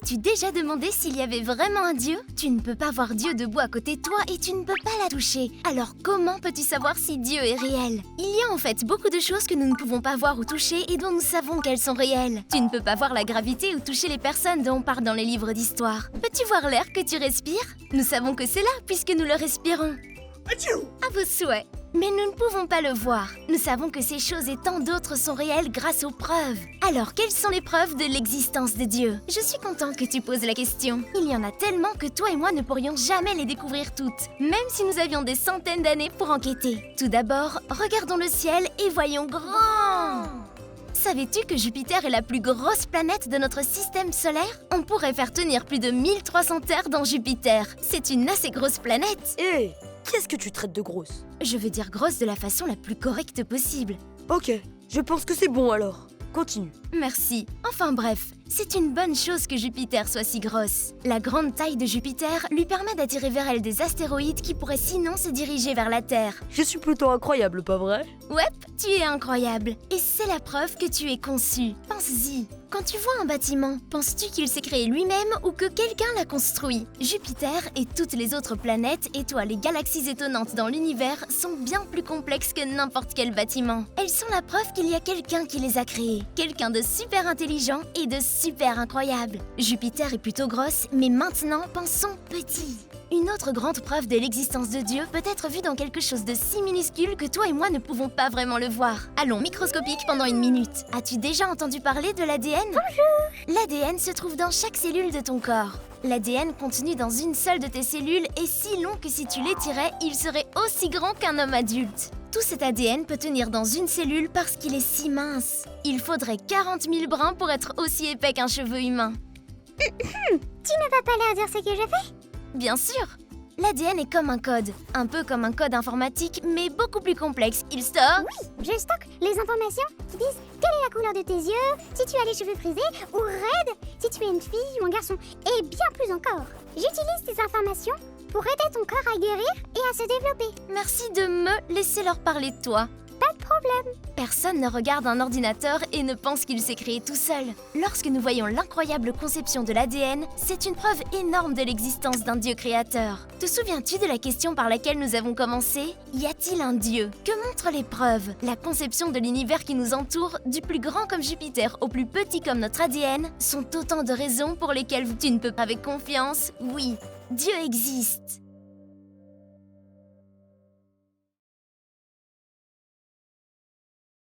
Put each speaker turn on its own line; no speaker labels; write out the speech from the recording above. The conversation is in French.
T'es-tu déjà demandé s'il y avait vraiment un Dieu? Tu ne peux pas voir Dieu debout à côté de toi et tu ne peux pas la toucher. Alors comment peux-tu savoir si Dieu est réel? Il y a en fait beaucoup de choses que nous ne pouvons pas voir ou toucher et dont nous savons qu'elles sont réelles. Tu ne peux pas voir la gravité ou toucher les personnes dont on parle dans les livres d'histoire. Peux-tu voir l'air que tu respires? Nous savons que c'est là puisque nous le respirons. À vos souhaits. Mais nous ne pouvons pas le voir. Nous savons que ces choses et tant d'autres sont réelles grâce aux preuves. Alors, quelles sont les preuves de l'existence de Dieu? Je suis contente que tu poses la question. Il y en a tellement que toi et moi ne pourrions jamais les découvrir toutes, même si nous avions des centaines d'années pour enquêter. Tout d'abord, regardons le ciel et voyons grand! Savais-tu que Jupiter est la plus grosse planète de notre système solaire? On pourrait faire tenir plus de 1300 terres dans Jupiter. C'est une assez grosse planète.
Hé, qu'est-ce que tu traites de grosse?
Je veux dire grosse de la façon la plus correcte possible.
Ok, je pense que c'est bon alors. Continue.
Merci. Enfin bref, c'est une bonne chose que Jupiter soit si grosse. La grande taille de Jupiter lui permet d'attirer vers elle des astéroïdes qui pourraient sinon se diriger vers la Terre.
Je suis plutôt incroyable, pas vrai?
Ouais, tu es incroyable. Et c'est la preuve que tu es conçu. Pense-y. Quand tu vois un bâtiment, penses-tu qu'il s'est créé lui-même ou que quelqu'un l'a construit? Jupiter et toutes les autres planètes, étoiles et galaxies étonnantes dans l'univers sont bien plus complexes que n'importe quel bâtiment. Elles sont la preuve qu'il y a quelqu'un qui les a créées. Quelqu'un de super intelligent et de super incroyable. Jupiter est plutôt grosse, mais maintenant, pensons petit. Une autre grande preuve de l'existence de Dieu peut être vue dans quelque chose de si minuscule que toi et moi ne pouvons pas vraiment le voir. Allons microscopique pendant une minute. As-tu déjà entendu parler de l'ADN? Bonjour! L'ADN se trouve dans chaque cellule de ton corps. L'ADN contenu dans une seule de tes cellules est si long que si tu l'étirais, il serait aussi grand qu'un homme adulte. Tout cet ADN peut tenir dans une cellule parce qu'il est si mince. Il faudrait 40 000 brins pour être aussi épais qu'un cheveu humain.
Tu ne vas pas leur dire ce que je fais?
Bien sûr! L'ADN est comme un code, un peu comme un code informatique, mais beaucoup plus complexe. Il stocke...
Oui, je stocke les informations qui disent quelle est la couleur de tes yeux, si tu as les cheveux frisés ou raides, si tu es une fille ou un garçon, et bien plus encore. J'utilise ces informations pour aider ton corps à guérir et à se développer.
Merci de me laisser leur parler de toi.
Pas de problème.
Personne ne regarde un ordinateur et ne pense qu'il s'est créé tout seul. Lorsque nous voyons l'incroyable conception de l'ADN, c'est une preuve énorme de l'existence d'un Dieu créateur. Te souviens-tu de la question par laquelle nous avons commencé? Y a-t-il un Dieu? Que montrent les preuves? La conception de l'univers qui nous entoure, du plus grand comme Jupiter au plus petit comme notre ADN, sont autant de raisons pour lesquelles tu ne peux pas avec confiance, oui, Dieu existe.